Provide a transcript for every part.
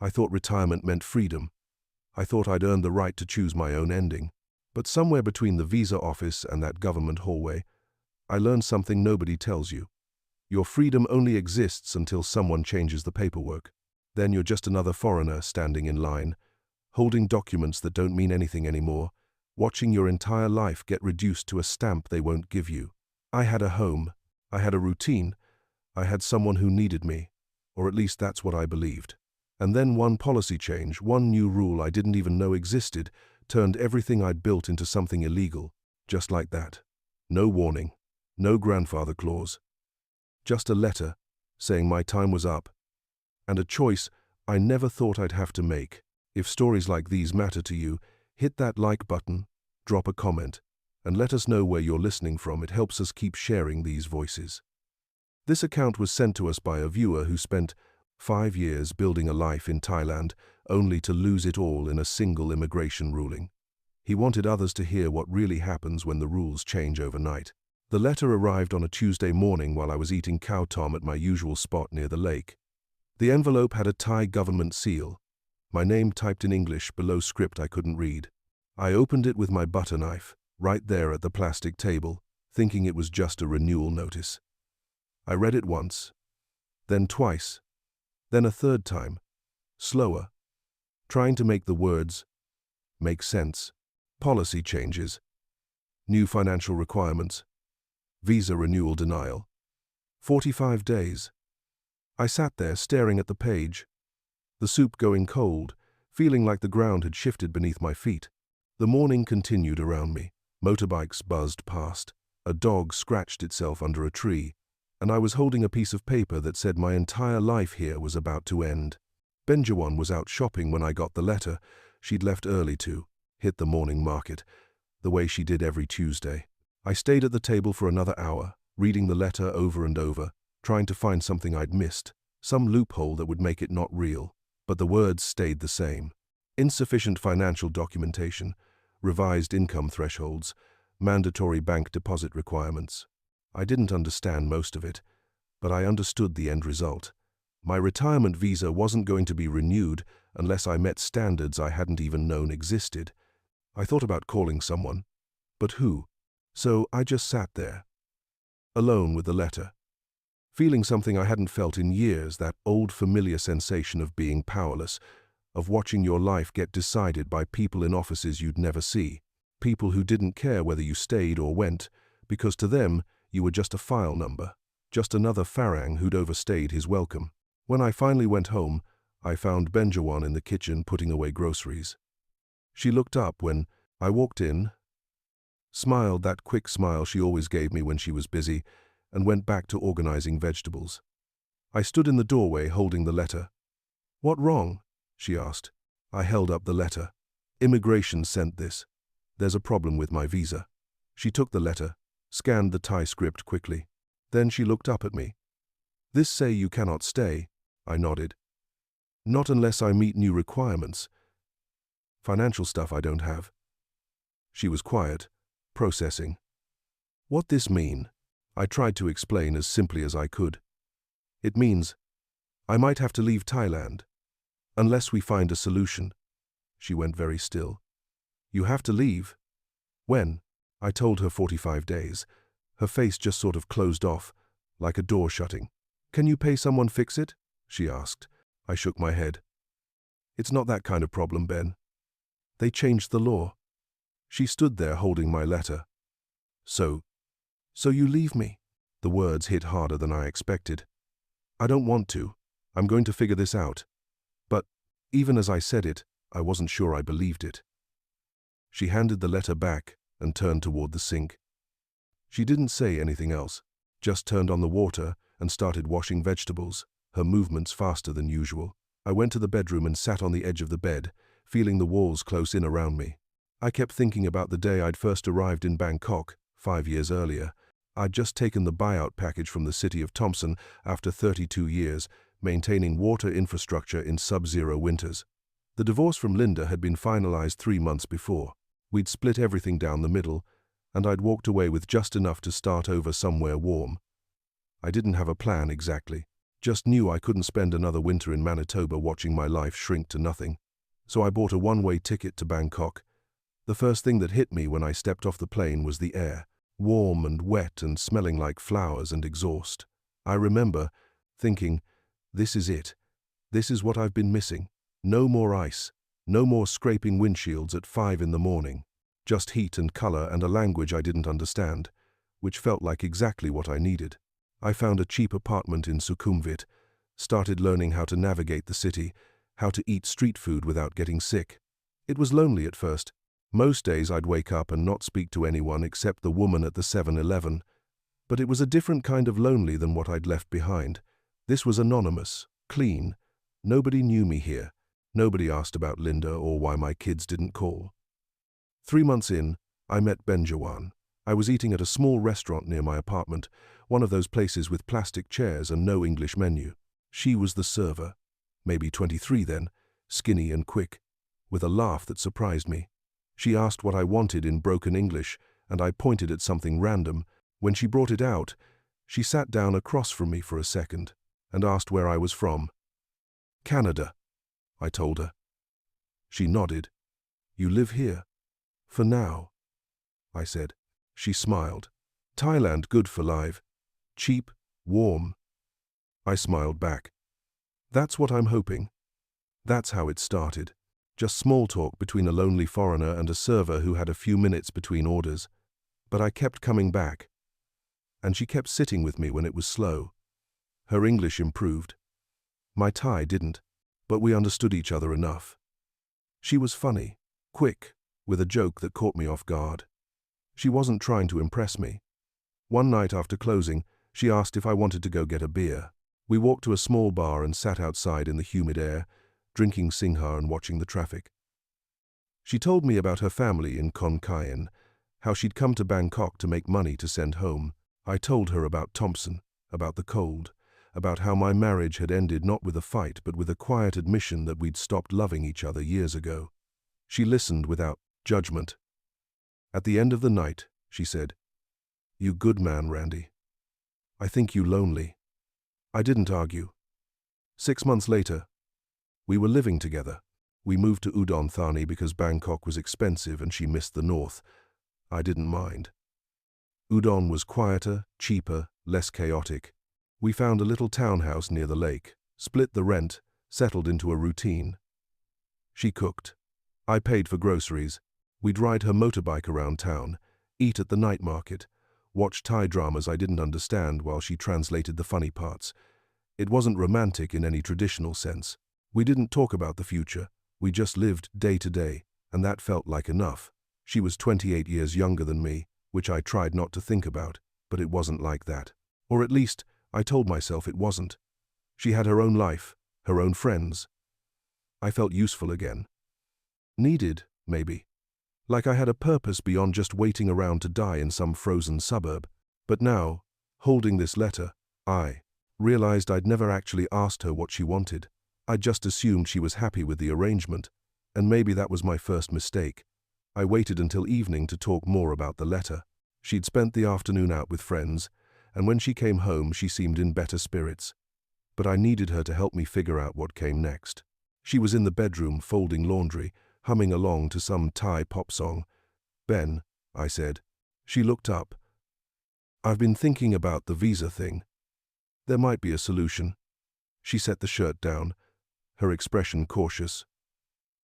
I thought retirement meant freedom. I thought I'd earned the right to choose my own ending. But somewhere between the visa office and that government hallway, I learned something nobody tells you. Your freedom only exists until someone changes the paperwork. Then you're just another foreigner standing in line, holding documents that don't mean anything anymore, watching your entire life get reduced to a stamp they won't give you. I had a home, I had a routine, I had someone who needed me, or at least that's what I believed. And then one policy change, one new rule I didn't even know existed, turned everything I'd built into something illegal, just like that. No warning, no grandfather clause. Just a letter saying my time was up, and a choice I never thought I'd have to make. If stories like these matter to you, hit that like button, drop a comment, and let us know where you're listening from. It helps us keep sharing these voices. This account was sent to us by a viewer who spent 5 years building a life in Thailand, only to lose it all in a single immigration ruling. He wanted others to hear what really happens when the rules change overnight. The letter arrived on a Tuesday morning while I was eating cow tom at my usual spot near the lake. The envelope had a Thai government seal, my name typed in English below script I couldn't read. I opened it with my butter knife, right there at the plastic table, thinking it was just a renewal notice. I read it once, then twice, then a third time, slower, trying to make the words make sense. Policy changes, new financial requirements, visa renewal denial. 45 days. I sat there staring at the page, the soup going cold, feeling like the ground had shifted beneath my feet. The morning continued around me. Motorbikes buzzed past, a dog scratched itself under a tree, and I was holding a piece of paper that said my entire life here was about to end. Benjawan was out shopping when I got the letter. She'd left early to hit the morning market, the way she did every Tuesday. I stayed at the table for another hour, reading the letter over and over, trying to find something I'd missed, some loophole that would make it not real. But the words stayed the same. Insufficient financial documentation, revised income thresholds, mandatory bank deposit requirements. I didn't understand most of it, but I understood the end result. My retirement visa wasn't going to be renewed unless I met standards I hadn't even known existed. I thought about calling someone, but who? So I just sat there, alone with the letter, feeling something I hadn't felt in years, that old familiar sensation of being powerless, of watching your life get decided by people in offices you'd never see, people who didn't care whether you stayed or went, because to them you were just a file number, just another Farang who'd overstayed his welcome. When I finally went home, I found Benjawan in the kitchen putting away groceries. She looked up when I walked in, smiled that quick smile she always gave me when she was busy, and went back to organizing vegetables. I stood in the doorway holding the letter. "What wrong?" she asked. I held up the letter. "Immigration sent this. There's a problem with my visa." She took the letter, scanned the Thai script quickly. Then she looked up at me. "This say you cannot stay," I nodded. "Not unless I meet new requirements. Financial stuff I don't have." She was quiet, processing. "What this mean?" I tried to explain as simply as I could. "It means I might have to leave Thailand, unless we find a solution." She went very still. "You have to leave?" "When?" I told her 45 days. Her face just sort of closed off, like a door shutting. "Can you pay someone fix it?" she asked. I shook my head. "It's not that kind of problem, Ben. They changed the law." She stood there holding my letter. So you leave me?" The words hit harder than I expected. "I don't want to. I'm going to figure this out." But even as I said it, I wasn't sure I believed it. She handed the letter back and turned toward the sink. She didn't say anything else, just turned on the water and started washing vegetables, her movements faster than usual. I went to the bedroom and sat on the edge of the bed, feeling the walls close in around me. I kept thinking about the day I'd first arrived in Bangkok, 5 years earlier. I'd just taken the buyout package from the city of Thompson after 32 years, maintaining water infrastructure in sub-zero winters. The divorce from Linda had been finalized 3 months before. We'd split everything down the middle, and I'd walked away with just enough to start over somewhere warm. I didn't have a plan exactly, Just knew I couldn't spend another winter in Manitoba watching my life shrink to nothing. So I bought a one-way ticket to Bangkok. The first thing that hit me when I stepped off the plane was the air, warm and wet and smelling like flowers and exhaust. I remember thinking, this is it. This is what I've been missing. No more ice. No more scraping windshields at 5 in the morning. Just heat and color and a language I didn't understand, which felt like exactly what I needed. I found a cheap apartment in Sukhumvit, started learning how to navigate the city, how to eat street food without getting sick. It was lonely at first. Most days I'd wake up and not speak to anyone except the woman at the 7-Eleven. But it was a different kind of lonely than what I'd left behind. This was anonymous, clean. Nobody knew me here. Nobody asked about Linda or why my kids didn't call. 3 months in, I met Benjawan. I was eating at a small restaurant near my apartment, one of those places with plastic chairs and no English menu. She was the server, maybe 23 then, skinny and quick, with a laugh that surprised me. She asked what I wanted in broken English, and I pointed at something random. When she brought it out, she sat down across from me for a second and asked where I was from. Canada, I told her. She nodded. You live here? For now, I said. She smiled. Thailand good for live. Cheap, warm. I smiled back. That's what I'm hoping. That's how it started. Just small talk between a lonely foreigner and a server who had a few minutes between orders. But I kept coming back. And she kept sitting with me when it was slow. Her English improved. My Thai didn't, but we understood each other enough. She was funny, quick, with a joke that caught me off guard. She wasn't trying to impress me. One night after closing, she asked if I wanted to go get a beer. We walked to a small bar and sat outside in the humid air, drinking Singha and watching the traffic. She told me about her family in Khon Kaen, how she'd come to Bangkok to make money to send home. I told her about Thompson, about the cold, about how my marriage had ended not with a fight but with a quiet admission that we'd stopped loving each other years ago. She listened without judgment. At the end of the night, she said, "You good man, Randy. I think you lonely." I didn't argue. 6 months later, we were living together. We moved to Udon Thani because Bangkok was expensive and she missed the north. I didn't mind. Udon was quieter, cheaper, less chaotic. We found a little townhouse near the lake, split the rent, settled into a routine. She cooked. I paid for groceries. We'd ride her motorbike around town, eat at the night market, watch Thai dramas I didn't understand while she translated the funny parts. It wasn't romantic in any traditional sense. We didn't talk about the future. We just lived day to day, and that felt like enough. She was 28 years younger than me, which I tried not to think about, but it wasn't like that. Or at least, I told myself it wasn't. She had her own life, her own friends. I felt useful again. Needed, maybe. Like I had a purpose beyond just waiting around to die in some frozen suburb. But now, holding this letter, I realized I'd never actually asked her what she wanted. I'd just assumed she was happy with the arrangement, and maybe that was my first mistake. I waited until evening to talk more about the letter. She'd spent the afternoon out with friends, and when she came home she seemed in better spirits. But I needed her to help me figure out what came next. She was in the bedroom folding laundry, humming along to some Thai pop song. "Ben," I said. She looked up. "I've been thinking about the visa thing. There might be a solution." She set the shirt down, her expression cautious.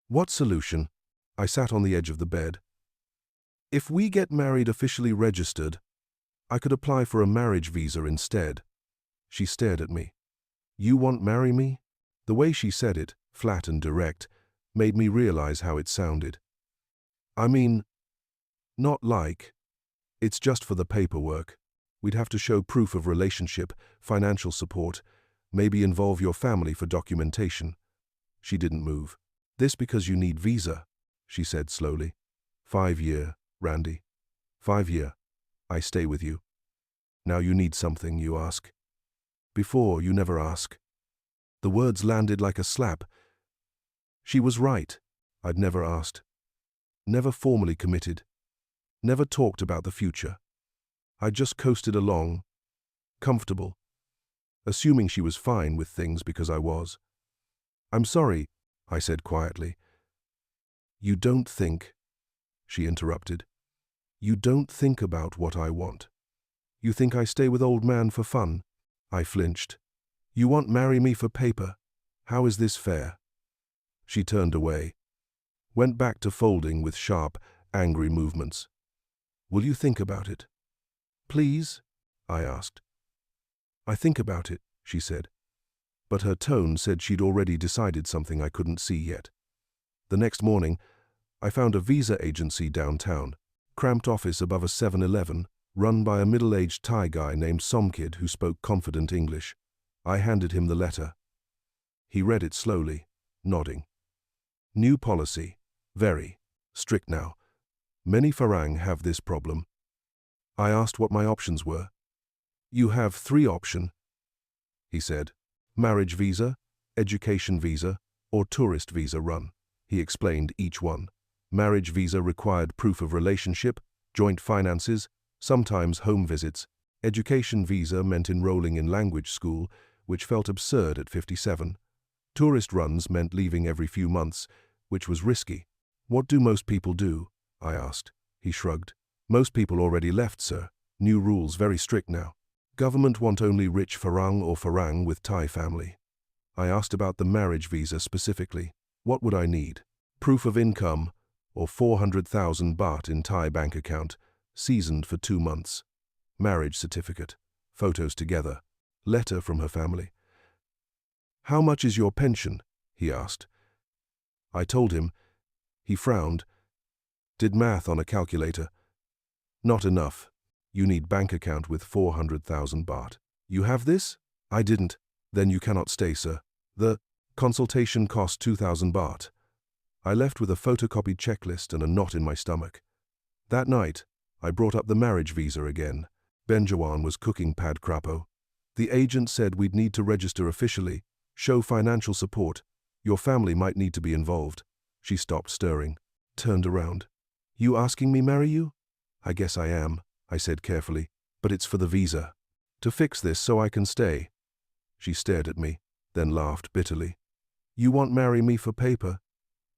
"What solution?" I sat on the edge of the bed. "If we get married officially registered, I could apply for a marriage visa instead." She stared at me. "You want marry me?" The way she said it, flat and direct, made me realize how it sounded. "I mean, not like. It's just for the paperwork. We'd have to show proof of relationship, financial support, maybe involve your family for documentation." She didn't move. "This because you need visa," she said slowly. 5-year, Randy. 5-year. I stay with you. Now you need something, you ask. Before, you never ask." The words landed like a slap. She was right. I'd never asked. Never formally committed. Never talked about the future. I just coasted along, comfortable. assuming she was fine with things because I was. "I'm sorry," I said quietly. "You don't think," she interrupted. "You don't think about what I want. You think I stay with old man for fun?" I flinched. "You want marry me for paper? How is this fair?" She turned away, went back to folding with sharp, angry movements. "Will you think about it?" "Please?" I asked. "I think about it," she said. But her tone said she'd already decided something I couldn't see yet. The next morning, I found a visa agency downtown, cramped office above a 7-Eleven, run by a middle-aged Thai guy named Somkid who spoke confident English. I handed him the letter. He read it slowly, nodding. "New policy. Very strict now. Many Farang have this problem." I asked what my options were. "You have 3 options," he said. "Marriage visa, education visa, or tourist visa run." He explained each one. Marriage visa required proof of relationship, joint finances, sometimes home visits. Education visa meant enrolling in language school, which felt absurd at 57. Tourist runs meant leaving every few months, which was risky. "What do most people do?" I asked. He shrugged. "Most people already left, sir. New rules, very strict now. Government want only rich Farang or Farang with Thai family." I asked about the marriage visa specifically. What would I need? Proof of income, or 400,000 baht in Thai bank account, seasoned for 2 months. Marriage certificate, photos together, letter from her family. "How much is your pension?" he asked. I told him. He frowned, did math on a calculator. "Not enough. You need bank account with 400,000 baht. You have this?" "I didn't." "Then you cannot stay, sir. The consultation cost 2,000 baht. I left with a photocopied checklist and a knot in my stomach. That night, I brought up the marriage visa again. Benjawan was cooking pad crapo. "The agent said we'd need to register officially, show financial support. Your family might need to be involved." She stopped stirring, turned around. "You asking me marry you?" "I guess I am," I said carefully, "but it's for the visa. To fix this so I can stay." She stared at me, then laughed bitterly. "You want marry me for paper?"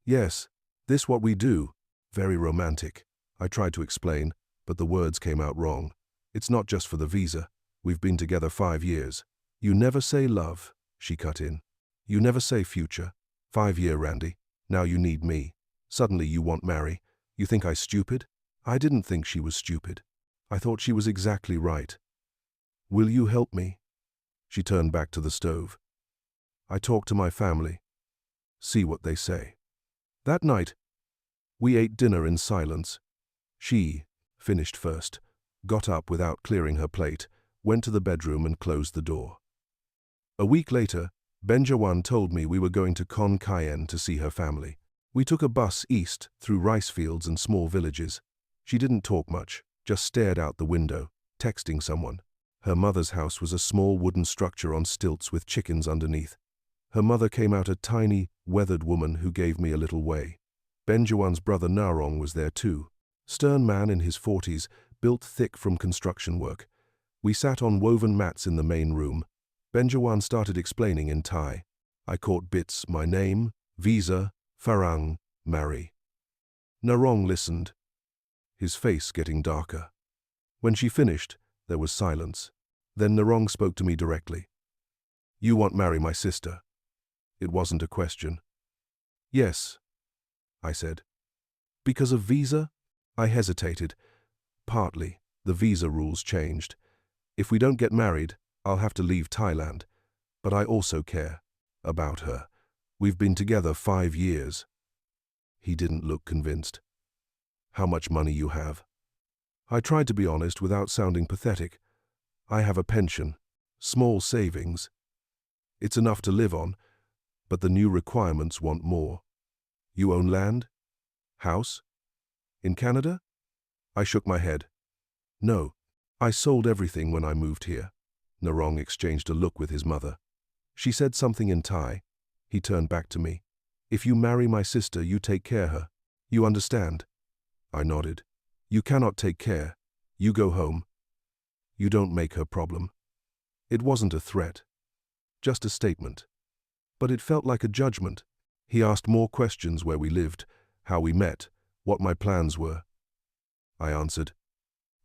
"Yes. This what we do." Very romantic. I tried to explain, but the words came out wrong. "It's not just for the visa. We've been together 5 years. You never say love," she cut in. "You never say future. 5-year, Randy. Now you need me. Suddenly you want marry. You think I stupid?" I didn't think she was stupid. I thought she was exactly right. "Will you help me?" She turned back to the stove. "I talk to my family. See what they say." That night, we ate dinner in silence. She finished first, got up without clearing her plate, went to the bedroom and closed the door. A week later, Benjawan told me we were going to Khon Kaen to see her family. We took a bus east through rice fields and small villages. She didn't talk much, just stared out the window, texting someone. Her mother's house was a small wooden structure on stilts with chickens underneath. Her mother came out a tiny, weathered woman who gave me a little way. Benjawan's brother Narong was there too. Stern man in his 40s, built thick from construction work. We sat on woven mats in the main room. Benjawan started explaining in Thai. I caught bits: my name, visa, Farang, marry. Narong listened, his face getting darker. When she finished, there was silence. Then Narong spoke to me directly. "You want marry my sister?" It wasn't a question. "Yes," I said. "Because of visa?" I hesitated. "Partly. The visa rules changed. If we don't get married, I'll have to leave Thailand. But I also care about her. We've been together 5 years. He didn't look convinced. "How much money you have?" I tried to be honest without sounding pathetic. "I have a pension, small savings. It's enough to live on, but the new requirements want more." "You own land? House? In Canada?" I shook my head. "No, I sold everything when I moved here." Narong exchanged a look with his mother. She said something in Thai. He turned back to me. "If you marry my sister, you take care her. You understand?" I nodded. "You cannot take care. You go home. You don't make her problem." It wasn't a threat. just a statement. But it felt like a judgment. He asked more questions: where we lived, how we met, what my plans were. I answered,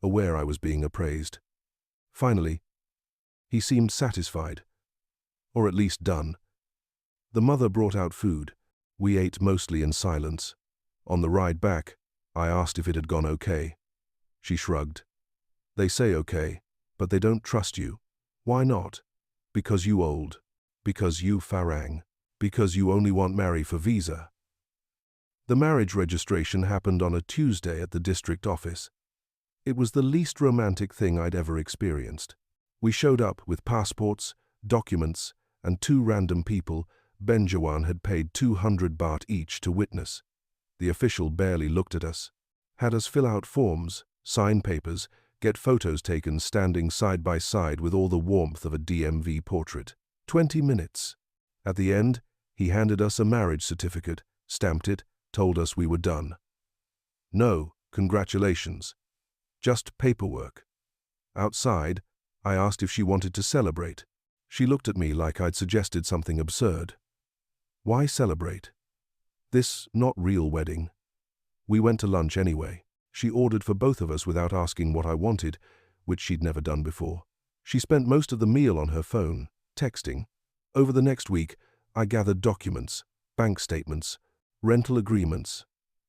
aware I was being appraised. Finally, he seemed satisfied, or at least done. The mother brought out food. We ate mostly in silence. On the ride back, I asked if it had gone okay. She shrugged. They say okay, but they don't trust you. Why not? Because you old. Because you Farang. Because you only want marry for visa. The marriage registration happened on a Tuesday at the district office. It was the least romantic thing I'd ever experienced. We showed up with passports, documents, and 2 random people Benjawan had paid 200 baht each to witness. The official barely looked at us, had us fill out forms, sign papers, get photos taken standing side by side with all the warmth of a DMV portrait. 20 minutes. At the end, he handed us a marriage certificate, stamped it, told us we were done. No, congratulations. Just paperwork. Outside, I asked if she wanted to celebrate. She looked at me like I'd suggested something absurd. Why celebrate? This not real wedding. We went to lunch anyway. She ordered for both of us without asking what I wanted, which she'd never done before. She spent most of the meal on her phone, texting. Over the next week, I gathered documents, bank statements, rental agreements,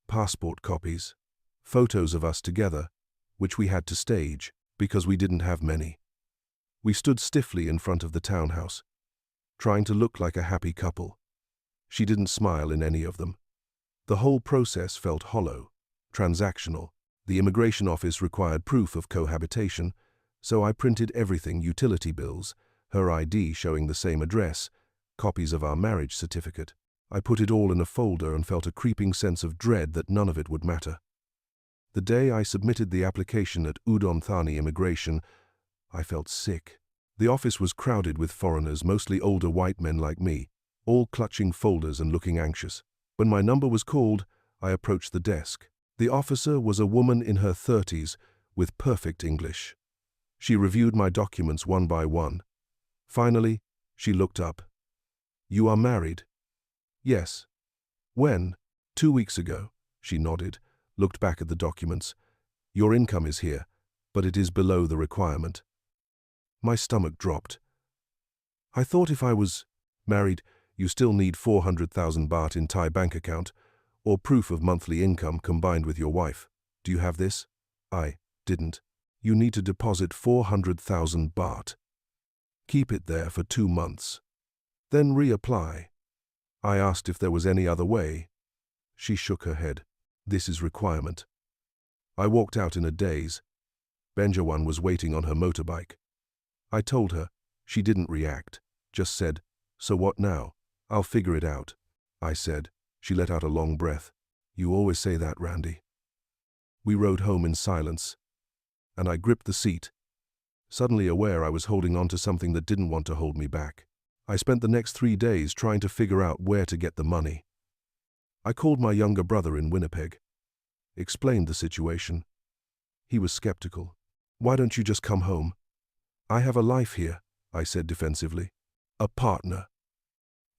passport copies, photos of us together, which we had to stage because we didn't have many. We stood stiffly in front of the townhouse, trying to look like a happy couple. She didn't smile in any of them. The whole process felt hollow, transactional. The immigration office required proof of cohabitation, so I printed everything: utility bills, her ID showing the same address, copies of our marriage certificate. I put it all in a folder and felt a creeping sense of dread that none of it would matter. The day I submitted the application at Udon Thani Immigration, I felt sick. The office was crowded with foreigners, mostly older white men like me, all clutching folders and looking anxious. When my number was called, I approached the desk. The officer was a woman in her 30s with perfect English. She reviewed my documents one by one. Finally, she looked up. You are married? Yes. When? 2 weeks ago. She nodded, looked back at the documents. Your income is here, but it is below the requirement. My stomach dropped. I thought if I was married, you still need 400,000 baht in Thai bank account, or proof of monthly income combined with your wife. Do you have this? I didn't. You need to deposit 400,000 baht. Keep it there for 2 months. Then reapply. I asked if there was any other way. She shook her head. This is requirement. I walked out in a daze. Benjawan was waiting on her motorbike. I told her. She didn't react, just said, so what now? I'll figure it out, I said. She let out a long breath. You always say that, Randy. We rode home in silence, and I gripped the seat, suddenly aware I was holding on to something that didn't want to hold me back. I spent the next 3 days trying to figure out where to get the money. I called my younger brother in Winnipeg, explained the situation. He was skeptical. Why don't you just come home? I have a life here, I said defensively. A partner.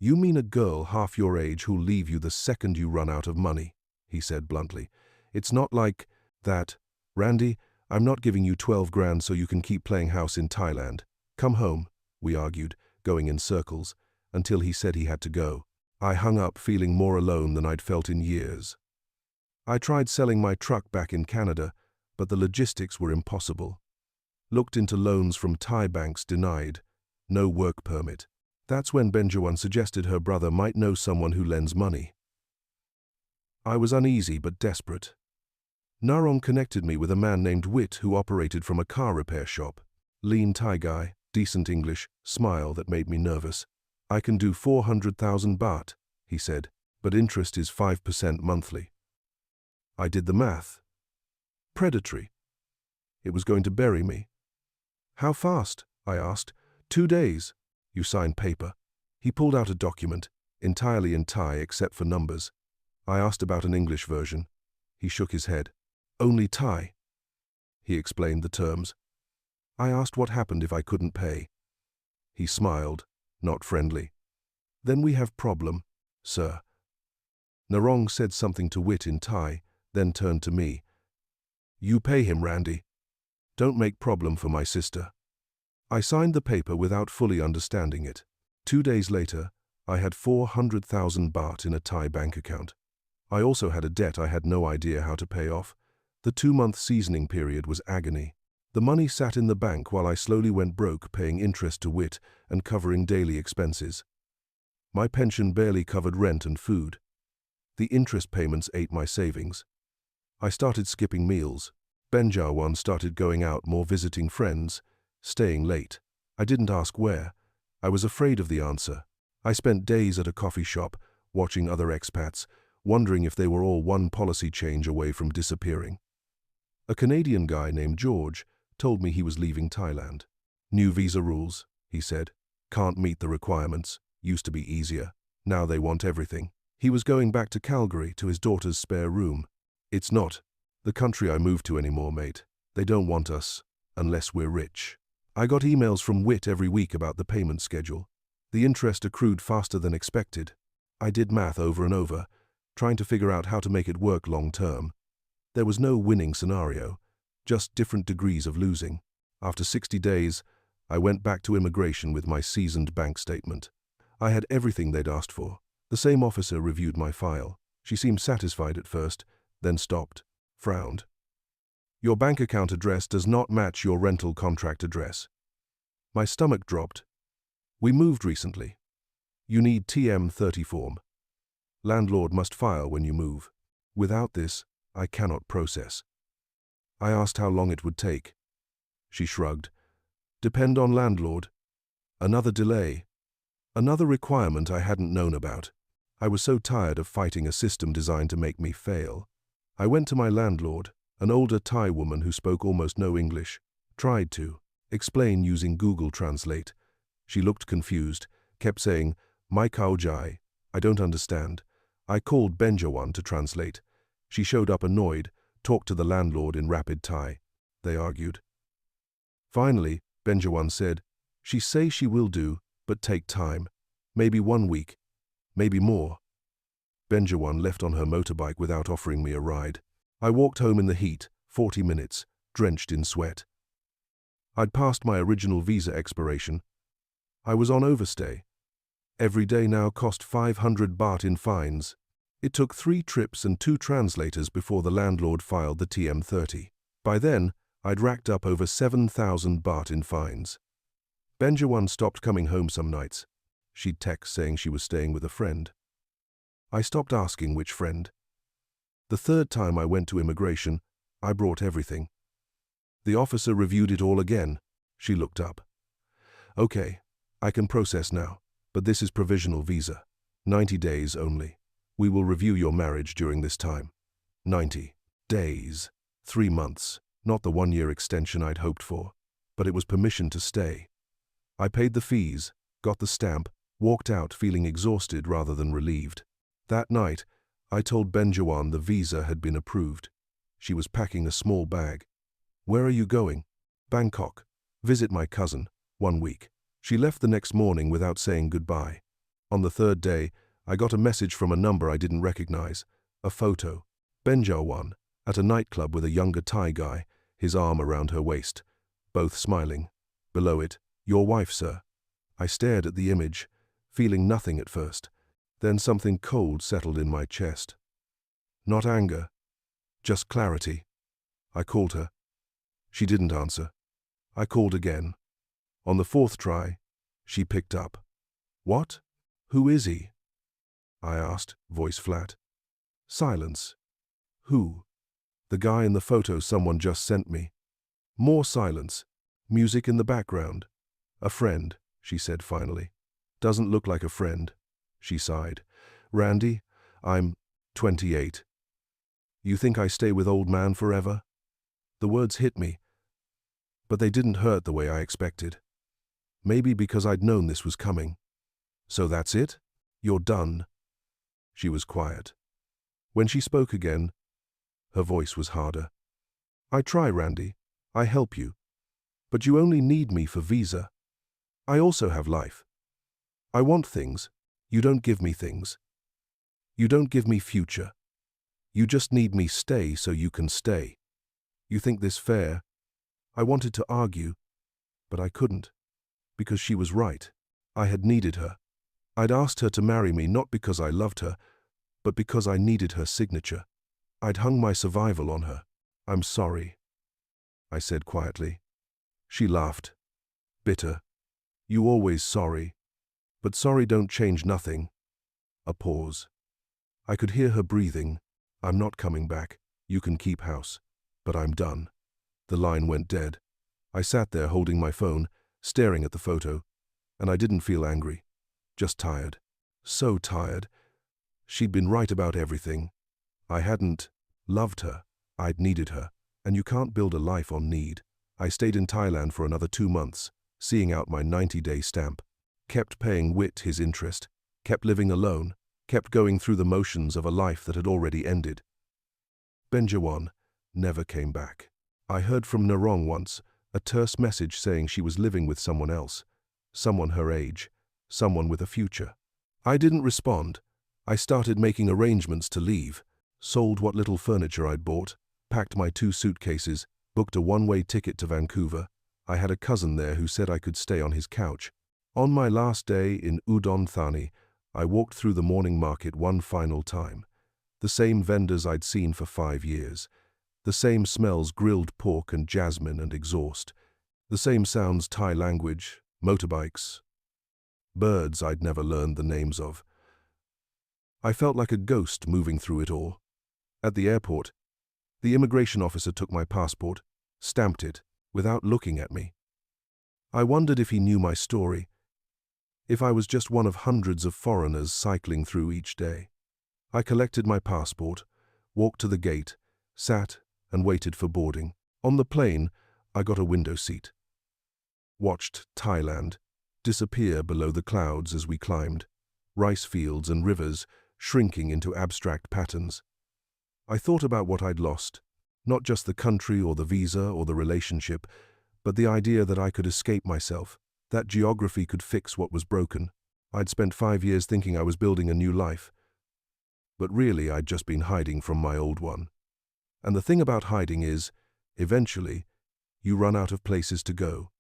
You mean a girl half your age who'll leave you the second you run out of money, he said bluntly. It's not like that. Randy, I'm not giving you 12 grand so you can keep playing house in Thailand. Come home, we argued, going in circles, until he said he had to go. I hung up feeling more alone than I'd felt in years. I tried selling my truck back in Canada, but the logistics were impossible. Looked into loans from Thai banks, denied. No work permit. That's when Benjawan suggested her brother might know someone who lends money. I was uneasy but desperate. Narong connected me with a man named Wit who operated from a car repair shop. Lean Thai guy, decent English, smile that made me nervous. I can do 400,000 baht, he said, but interest is 5% monthly. I did the math. Predatory. It was going to bury me. How fast? I asked. 2 days. You sign paper. He pulled out a document, entirely in Thai except for numbers. I asked about an English version. He shook his head. Only Thai. He explained the terms. I asked what happened if I couldn't pay. He smiled. not friendly. Then we have problem, sir. Narong said something to Wit in Thai, then turned to me. You pay him, Randy. Don't make problem for my sister. I signed the paper without fully understanding it. 2 days later, I had 400,000 baht in a Thai bank account. I also had a debt I had no idea how to pay off. The 2-month seasoning period was agony. The money sat in the bank while I slowly went broke, paying interest to Wit and covering daily expenses. My pension barely covered rent and food. The interest payments ate my savings. I started skipping meals. Benjawan started going out more, visiting friends, staying late. I didn't ask where. I was afraid of the answer. I spent days at a coffee shop, watching other expats, wondering if they were all one policy change away from disappearing. A Canadian guy named George told me he was leaving Thailand. New visa rules, he said. Can't meet the requirements. Used to be easier. Now they want everything. He was going back to Calgary to his daughter's spare room. It's not the country I moved to anymore, mate. They don't want us, unless we're rich. I got emails from Wit every week about the payment schedule. The interest accrued faster than expected. I did math over and over, trying to figure out how to make it work long term. There was no winning scenario, just different degrees of losing. After 60 days, I went back to immigration with my seasoned bank statement. I had everything they'd asked for. The same officer reviewed my file. She seemed satisfied at first, then stopped, frowned. Your bank account address does not match your rental contract address. My stomach dropped. We moved recently. You need TM30 form. Landlord must file when you move. Without this, I cannot process. I asked how long it would take. She shrugged. Depend on landlord. Another delay. Another requirement I hadn't known about. I was so tired of fighting a system designed to make me fail. I went to my landlord, an older Thai woman who spoke almost no English. Tried to explain using Google Translate. She looked confused, kept saying, "Mai Kao Jai, I don't understand." I called Benjawan to translate. She showed up annoyed, talked to the landlord in rapid Thai. They argued. Finally, Benjawan said, "She say she will do, but take time. Maybe 1 week. Maybe more." Benjawan left on her motorbike without offering me a ride. I walked home in the heat, 40 minutes, drenched in sweat. I'd passed my original visa expiration. I was on overstay. Every day now cost 500 baht in fines. It took 3 trips and 2 translators before the landlord filed the TM30. By then, I'd racked up over 7,000 baht in fines. Benjawan stopped coming home some nights. She'd text saying she was staying with a friend. I stopped asking which friend. The 3rd time I went to immigration, I brought everything. The officer reviewed it all again. She looked up. "Okay, I can process now, but this is provisional visa. 90 days only. We will review your marriage during this time." 90 days. 3 months. Not the 1-year extension I'd hoped for, but it was permission to stay. I paid the fees, got the stamp, walked out feeling exhausted rather than relieved. That night, I told Benjawan the visa had been approved. She was packing a small bag. "Where are you going?" "Bangkok. Visit my cousin. 1 week." She left the next morning without saying goodbye. On the 3rd day, I got a message from a number I didn't recognize. A photo. Benjawan, at a nightclub with a younger Thai guy, his arm around her waist, both smiling. Below it, "Your wife, sir." I stared at the image, feeling nothing at first. Then something cold settled in my chest. Not anger, just clarity. I called her. She didn't answer. I called again. On the 4th try, she picked up. "What? Who is he?" I asked, voice flat. Silence. "Who?" "The guy in the photo someone just sent me." More silence. Music in the background. "A friend," she said finally. "Doesn't look like a friend." She sighed. "Randy, I'm 28. You think I stay with old man forever?" The words hit me, but they didn't hurt the way I expected. Maybe because I'd known this was coming. "So that's it? You're done?" She was quiet. When she spoke again, her voice was harder. "I try, Randy. I help you. But you only need me for visa. I also have life. I want things. You don't give me things. You don't give me future. You just need me stay so you can stay. You think this fair? I wanted to argue, but I couldn't. Because she was right. I had needed her. I'd asked her to marry me not because I loved her, but because I needed her signature. I'd hung my survival on her. I'm sorry, I said quietly. She laughed. Bitter. You always sorry. But sorry don't change nothing. A pause. I could hear her breathing. I'm not coming back. You can keep house. But I'm done. The line went dead. I sat there holding my phone, staring at the photo, and I didn't feel angry. Just tired. So tired. She'd been right about everything. I hadn't loved her. I'd needed her. And you can't build a life on need. I stayed in Thailand for another 2 months, seeing out my 90-day stamp. Kept paying Wit his interest. Kept living alone. Kept going through the motions of a life that had already ended. Benjawan never came back. I heard from Narong once, a terse message saying she was living with someone else. Someone her age. Someone with a future. I didn't respond. I started making arrangements to leave. Sold what little furniture I'd bought. Packed my 2 suitcases. Booked a one-way ticket to Vancouver. I had a cousin there who said I could stay on his couch. On my last day in Udon Thani, I walked through the morning market one final time. The same vendors I'd seen for 5 years. The same smells, grilled pork and jasmine and exhaust. The same sounds, Thai language, motorbikes, birds I'd never learned the names of. I felt like a ghost moving through it all. At the airport, the immigration officer took my passport, stamped it, without looking at me. I wondered if he knew my story, if I was just one of hundreds of foreigners cycling through each day. I collected my passport, walked to the gate, sat and waited for boarding. On the plane, I got a window seat. Watched Thailand disappear below the clouds as we climbed, rice fields and rivers shrinking into abstract patterns. I thought about what I'd lost, not just the country or the visa or the relationship, but the idea that I could escape myself, that geography could fix what was broken. I'd spent 5 years thinking I was building a new life, but really I'd just been hiding from my old one. And the thing about hiding is, eventually, you run out of places to go.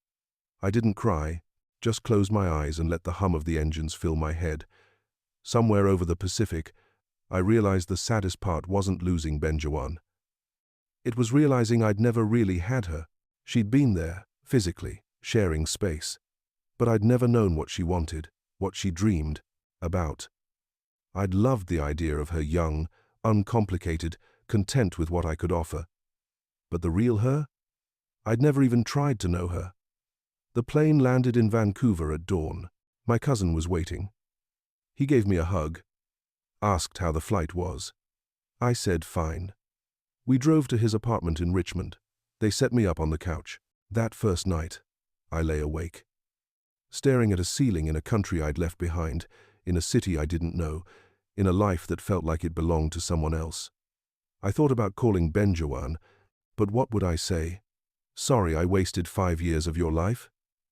I didn't cry, just closed my eyes and let the hum of the engines fill my head. Somewhere over the Pacific, I realized the saddest part wasn't losing Benjawan. It was realizing I'd never really had her. She'd been there, physically, sharing space. But I'd never known what she wanted, what she dreamed about. I'd loved the idea of her young, uncomplicated, content with what I could offer. But the real her? I'd never even tried to know her. The plane landed in Vancouver at dawn. My cousin was waiting. He gave me a hug, asked how the flight was. I said fine. We drove to his apartment in Richmond. They set me up on the couch. That first night, I lay awake, staring at a ceiling in a country I'd left behind, in a city I didn't know, in a life that felt like it belonged to someone else. I thought about calling Benjawan, but what would I say? Sorry I wasted 5 years of your life?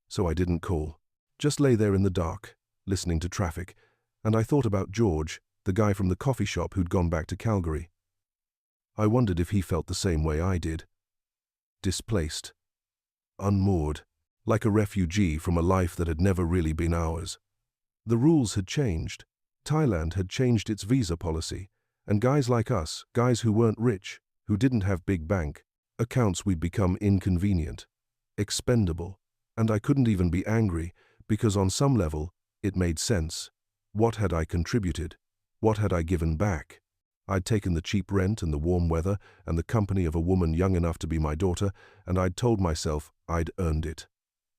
So I didn't call. Just lay there in the dark, listening to traffic, and I thought about George, the guy from the coffee shop who'd gone back to Calgary. I wondered if he felt the same way I did. Displaced. Unmoored. Like a refugee from a life that had never really been ours. The rules had changed. Thailand had changed its visa policy, and guys like us, guys who weren't rich, who didn't have big bank accounts, we'd become inconvenient, expendable, and I couldn't even be angry because on some level it made sense. What had I contributed? What had I given back? I'd taken the cheap rent and the warm weather and the company of a woman young enough to be my daughter, and I'd told myself I'd earned it.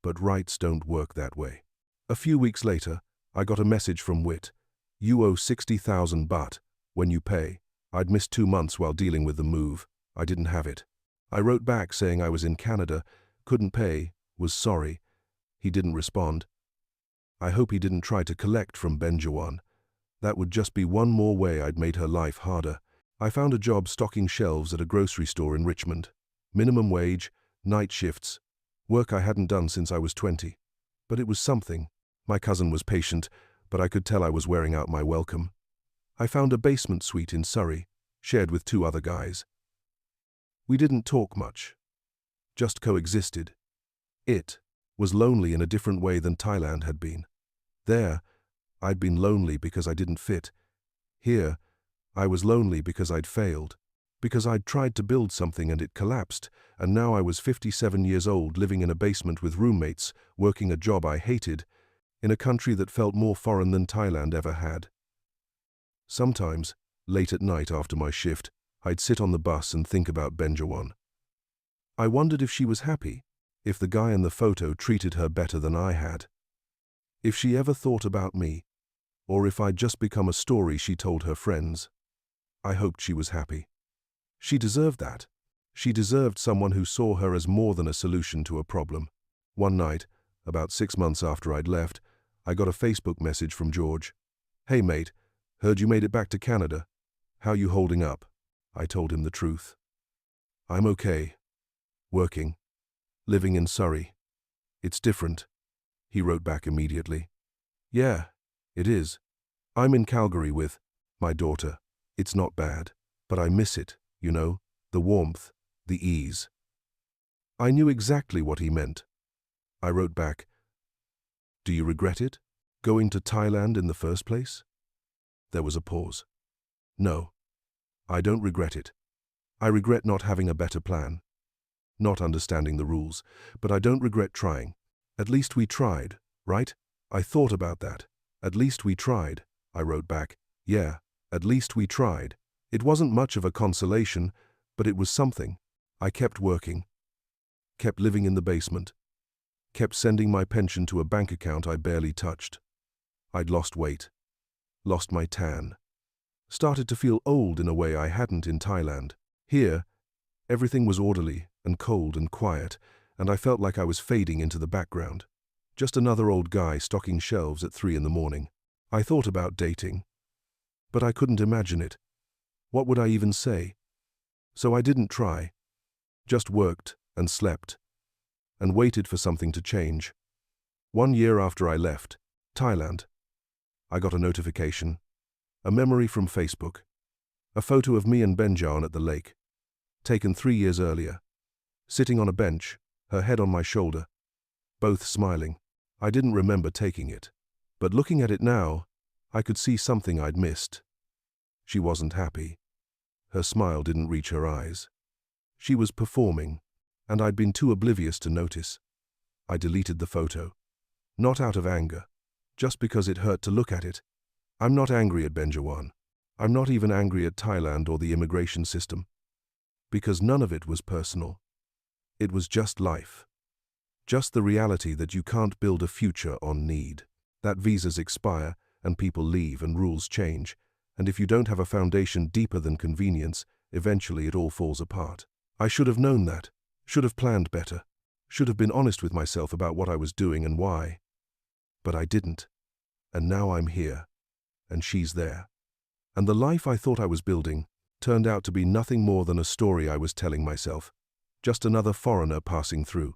But rights don't work that way. A few weeks later, I got a message from Wit. You owe 60,000 baht. When you pay. I'd missed 2 months while dealing with the move. I didn't have it. I wrote back saying I was in Canada, couldn't pay, was sorry. He didn't respond. I hope he didn't try to collect from Benjawan. That would just be one more way I'd made her life harder. I found a job stocking shelves at a grocery store in Richmond. Minimum wage, night shifts, work I hadn't done since I was 20. But it was something. My cousin was patient. but I could tell I was wearing out my welcome. I found a basement suite in Surrey, shared with 2 other guys. We didn't talk much, just coexisted. It was lonely in a different way than Thailand had been. There, I'd been lonely because I didn't fit. Here, I was lonely because I'd failed, because I'd tried to build something and it collapsed, and now I was 57 years old, living in a basement with roommates, working a job I hated, in a country that felt more foreign than Thailand ever had. Sometimes, late at night after my shift, I'd sit on the bus and think about Benjawan. I wondered if she was happy, if the guy in the photo treated her better than I had, if she ever thought about me, or if I'd just become a story she told her friends. I hoped she was happy. She deserved that. She deserved someone who saw her as more than a solution to a problem. One night, about 6 months after I'd left, I got a Facebook message from George. "Hey mate, heard you made it back to Canada. How you holding up?" I told him the truth. "I'm okay. Working. Living in Surrey. It's different," he wrote back immediately. "Yeah, it is. I'm in Calgary with my daughter. It's not bad, but I miss it, you know, the warmth, the ease." I knew exactly what he meant. I wrote back, "Do you regret it? Going to Thailand in the first place?" There was a pause. "No, I don't regret it. I regret not having a better plan, not understanding the rules, but I don't regret trying. At least we tried, right?" I thought about that. "At least we tried," I wrote back. "Yeah, at least we tried." It wasn't much of a consolation, but it was something. I kept working, kept living in the basement, kept sending my pension to a bank account I barely touched. I'd lost weight, lost my tan, started to feel old in a way I hadn't in Thailand. Here, everything was orderly and cold and quiet, and I felt like I was fading into the background. Just another old guy stocking shelves at 3 in the morning. I thought about dating, but I couldn't imagine it. What would I even say? So I didn't try, just worked and slept, and waited for something to change. 1 year after I left Thailand, I got a notification, a memory from Facebook, a photo of me and Benjan at the lake, taken 3 years earlier, sitting on a bench, her head on my shoulder, both smiling. I didn't remember taking it, but looking at it now, I could see something I'd missed. She wasn't happy. Her smile didn't reach her eyes. She was performing, and I'd been too oblivious to notice. I deleted the photo, not out of anger, just because it hurt to look at it. I'm not angry at Benjawan. I'm not even angry at Thailand or the immigration system, because none of it was personal. It was just life. Just the reality that you can't build a future on need, that visas expire and people leave and rules change, and if you don't have a foundation deeper than convenience, eventually it all falls apart. I should have known that, should have planned better, should have been honest with myself about what I was doing and why. But I didn't, and now I'm here, and she's there. And the life I thought I was building turned out to be nothing more than a story I was telling myself, just another foreigner passing through.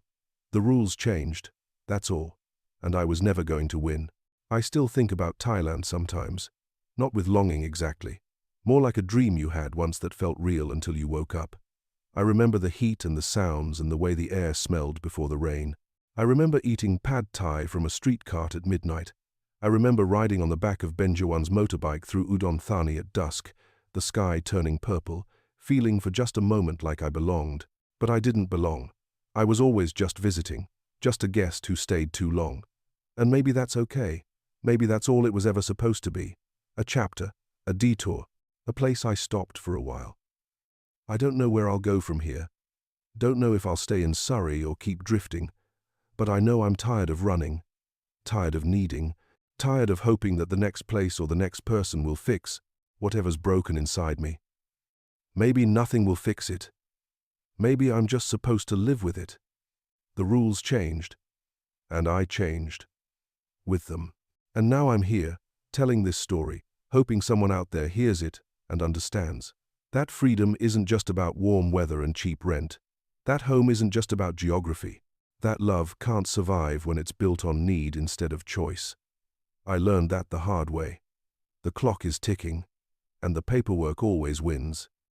The rules changed, that's all, and I was never going to win. I still think about Thailand sometimes, not with longing exactly, more like a dream you had once that felt real until you woke up. I remember the heat and the sounds and the way the air smelled before the rain. I remember eating pad thai from a street cart at midnight. I remember riding on the back of Benjawan's motorbike through Udon Thani at dusk, the sky turning purple, feeling for just a moment like I belonged. But I didn't belong. I was always just visiting, just a guest who stayed too long. And maybe that's okay. Maybe that's all it was ever supposed to be. A chapter, a detour, a place I stopped for a while. I don't know where I'll go from here. Don't know if I'll stay in Surrey or keep drifting. But I know I'm tired of running, tired of needing, tired of hoping that the next place or the next person will fix whatever's broken inside me. Maybe nothing will fix it. Maybe I'm just supposed to live with it. The rules changed, and I changed with them. And now I'm here, telling this story, hoping someone out there hears it and understands. That freedom isn't just about warm weather and cheap rent. That home isn't just about geography. That love can't survive when it's built on need instead of choice. I learned that the hard way. The clock is ticking, and the paperwork always wins.